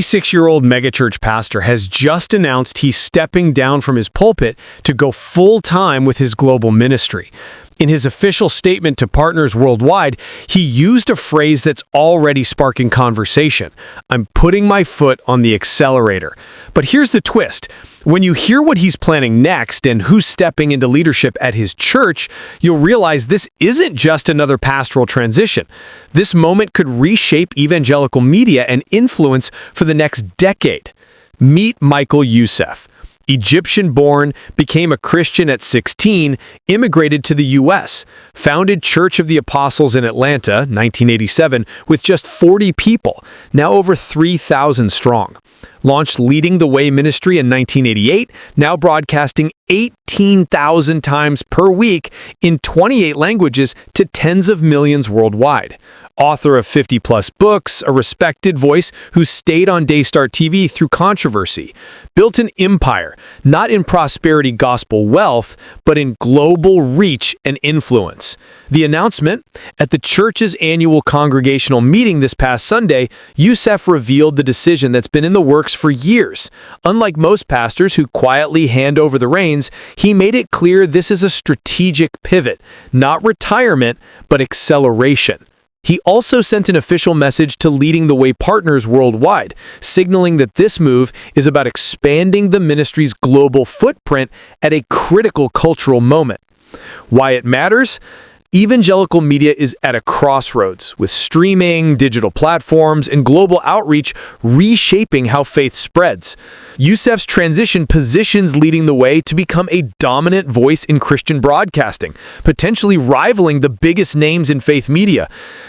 26-year-old megachurch pastor has just announced he's stepping down from his pulpit to go full-time with his global ministry. In his official statement to partners worldwide, he used a phrase that's already sparking conversation. "I'm putting my foot on the accelerator." But here's the twist. When you hear what he's planning next and who's stepping into leadership at his church, you'll realize this isn't just another pastoral transition. This moment could reshape evangelical media and influence for the next decade. Meet Michael Youssef. Egyptian-born, became a Christian at 16, immigrated to the U.S., founded Church of the Apostles in Atlanta, 1987, with just 40 people, now over 3,000 strong. Launched Leading the Way ministry in 1988, now broadcasting 18,000 times per week in 28 languages to tens of millions worldwide. Author of 50-plus books, a respected voice who stayed on Daystar TV through controversy. Built an empire, not in prosperity gospel wealth, but in global reach and influence. The announcement? At the church's annual congregational meeting this past Sunday, Youssef revealed the decision that's been in the works for years. Unlike most pastors who quietly hand over the reins, he made it clear this is a strategic pivot, not retirement, but acceleration. He also sent an official message to Leading the Way partners worldwide, signaling that this move is about expanding the ministry's global footprint at a critical cultural moment. Why it matters? Evangelical media is at a crossroads, with streaming, digital platforms, and global outreach reshaping how faith spreads. Youssef's transition positions Leading the Way to become a dominant voice in Christian broadcasting, potentially rivaling the biggest names in faith media.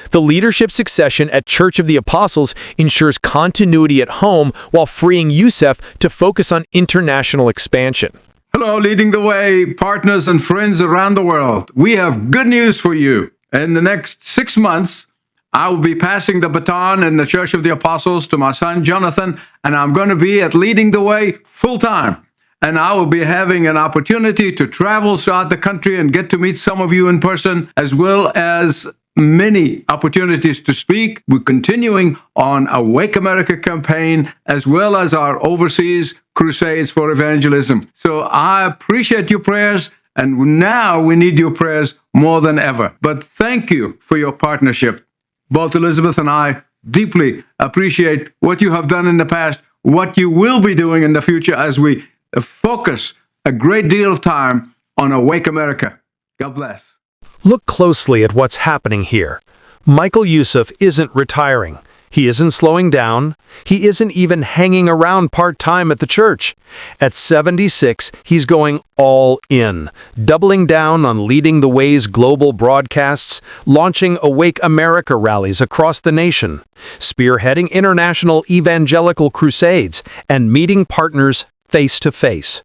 The leadership succession at Church of the Apostles ensures continuity at home while freeing Youssef to focus on international expansion. Hello, Leading the Way partners and friends around the world. We have good news for you. In the next 6 months, I will be passing the baton in the Church of the Apostles to my son, Jonathan, and I'm going to be at Leading the Way full-time. And I will be having an opportunity to travel throughout the country and get to meet some of you in person, as well as many opportunities to speak. We're continuing on a Wake America campaign, as well as our overseas crusades for evangelism. So I appreciate your prayers, and now we need your prayers more than ever. But thank you for your partnership. Both Elizabeth and I deeply appreciate what you have done in the past, what you will be doing in the future as we focus a great deal of time on Awake America. God bless. Look closely at what's happening here. Michael Youssef isn't retiring. He isn't slowing down. He isn't even hanging around part-time at the church. At 76, he's going all in, doubling down on Leading the Way's global broadcasts, launching Awake America rallies across the nation, spearheading international evangelical crusades, and meeting partners face-to-face.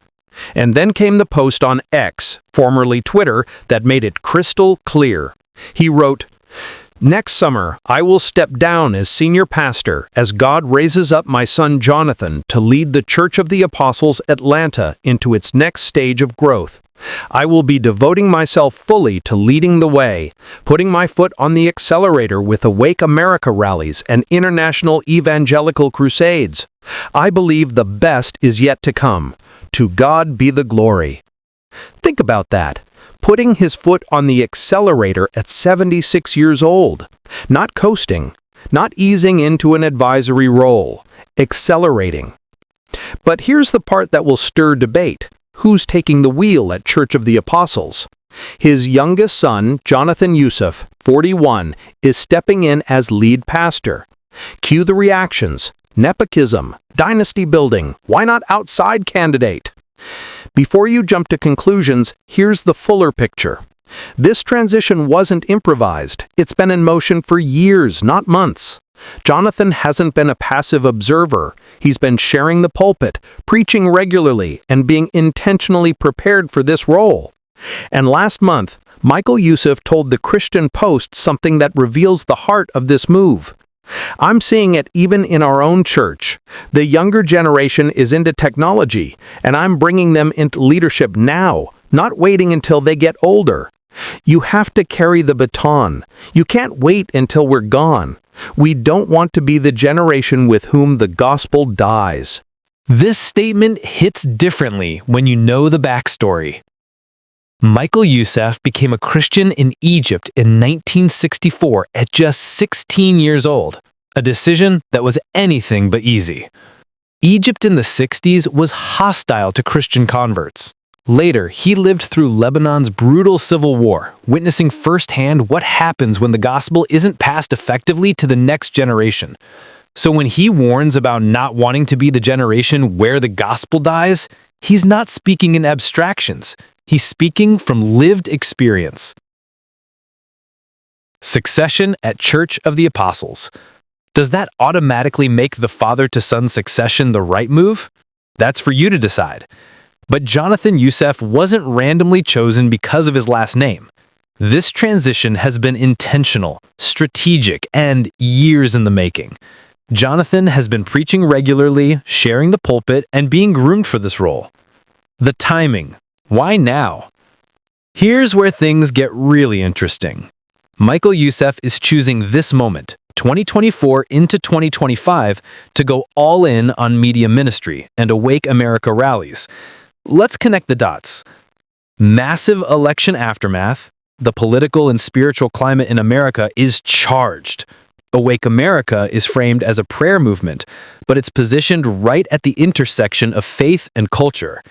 And then came the post on X, formerly Twitter, that made it crystal clear. He wrote, "Next summer, I will step down as senior pastor as God raises up my son Jonathan to lead the Church of the Apostles Atlanta into its next stage of growth. I will be devoting myself fully to Leading the Way, putting my foot on the accelerator with Awake America rallies and international evangelical crusades. I believe the best is yet to come. To God be the glory." Think about that. Putting his foot on the accelerator at 76 years old. Not coasting, not easing into an advisory role, accelerating. But here's the part that will stir debate. Who's taking the wheel at Church of the Apostles? His youngest son, Jonathan Youssef, 41, is stepping in as lead pastor. Cue the reactions. Nepotism, dynasty building, why not outside candidate? Before you jump to conclusions, here's the fuller picture. This transition wasn't improvised. It's been in motion for years, not months. Jonathan hasn't been a passive observer. He's been sharing the pulpit, preaching regularly, and being intentionally prepared for this role. And last month, Michael Youssef told the Christian Post something that reveals the heart of this move. "I'm seeing it even in our own church. The younger generation is into technology, and I'm bringing them into leadership now, not waiting until they get older. You have to carry the baton. You can't wait until we're gone. We don't want to be the generation with whom the gospel dies. This statement hits differently when you know the backstory. Michael Youssef became a Christian in Egypt in 1964 at just 16 years old, a decision that was anything but easy. Egypt in the 60s was hostile to Christian converts. Later, he lived through Lebanon's brutal civil war, witnessing firsthand what happens when the gospel isn't passed effectively to the next generation. So when he warns about not wanting to be the generation where the gospel dies, he's not speaking in abstractions. He's speaking from lived experience. Succession at Church of the Apostles. Does that automatically make the father-to-son succession the right move? That's for you to decide. But Jonathan Youssef wasn't randomly chosen because of his last name. This transition has been intentional, strategic, and years in the making. Jonathan has been preaching regularly, sharing the pulpit, and being groomed for this role. The timing. Why now? Here's where things get really interesting. Michael Youssef is choosing this moment, 2024 into 2025, to go all in on media ministry and Awake America rallies. Let's connect the dots. Massive election aftermath. The political and spiritual climate in America is charged. Awake America is framed as a prayer movement, but it's positioned right at the intersection of faith and culture.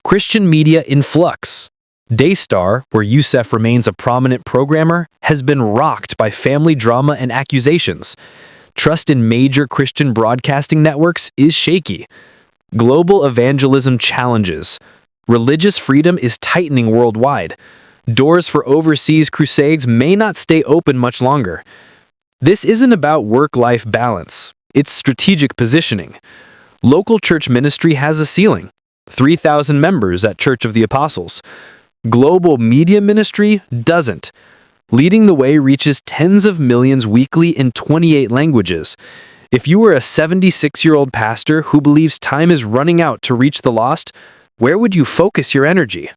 Christian media in flux. Daystar, where Youssef remains a prominent programmer, has been rocked by family drama and accusations. Trust in major Christian broadcasting networks is shaky. Global evangelism challenges. Religious freedom is tightening worldwide. Doors for overseas crusades may not stay open much longer. This isn't about work-life balance. It's strategic positioning. Local church ministry has a ceiling. 3,000 members at Church of the Apostles. Global media ministry doesn't. Leading the Way reaches tens of millions weekly in 28 languages. If you were a 76-year-old pastor who believes time is running out to reach the lost, where would you focus your energy?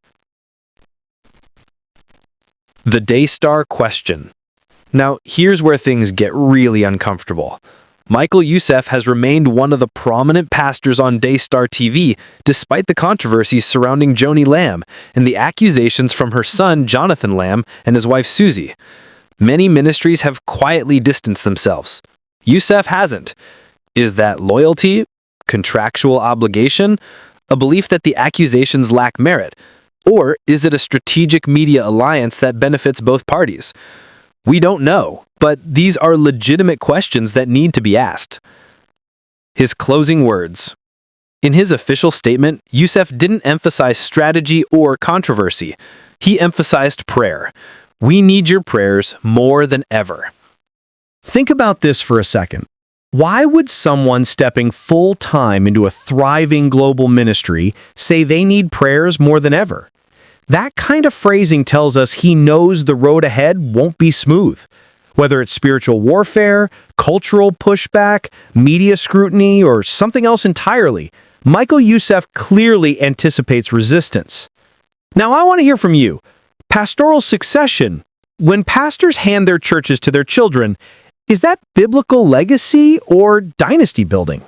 The Daystar question. Now, here's where things get really uncomfortable. Michael Youssef has remained one of the prominent pastors on Daystar TV despite the controversies surrounding Joni Lamb and the accusations from her son Jonathan Lamb and his wife Susie. Many ministries have quietly distanced themselves. Youssef hasn't. Is that loyalty? Contractual obligation? A belief that the accusations lack merit? Or is it a strategic media alliance that benefits both parties? We don't know, but these are legitimate questions that need to be asked. His closing words. In his official statement, Youssef didn't emphasize strategy or controversy. He emphasized prayer. We need your prayers more than ever. Think about this for a second. Why would someone stepping full-time into a thriving global ministry say they need prayers more than ever? That kind of phrasing tells us he knows the road ahead won't be smooth. Whether it's spiritual warfare, cultural pushback, media scrutiny, or something else entirely, Michael Youssef clearly anticipates resistance. Now, I want to hear from you. Pastoral succession. When pastors hand their churches to their children, is that biblical legacy or dynasty building?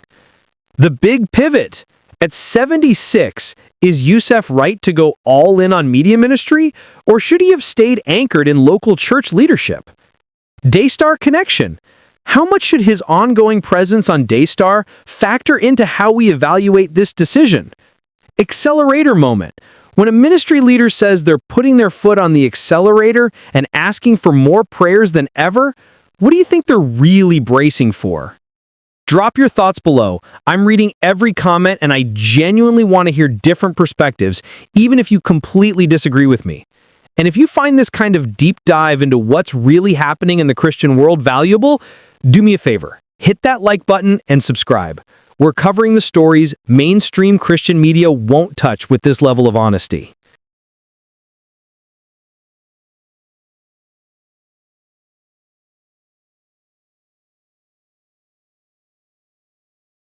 The big pivot. At 76, is Youssef right to go all in on media ministry, or should he have stayed anchored in local church leadership? Daystar connection. How much should his ongoing presence on Daystar factor into how we evaluate this decision? Accelerator moment. When a ministry leader says they're putting their foot on the accelerator and asking for more prayers than ever, what do you think they're really bracing for? Drop your thoughts below. I'm reading every comment and I genuinely want to hear different perspectives, even if you completely disagree with me. And if you find this kind of deep dive into what's really happening in the Christian world valuable, do me a favor. Hit that like button and subscribe. We're covering the stories mainstream Christian media won't touch with this level of honesty.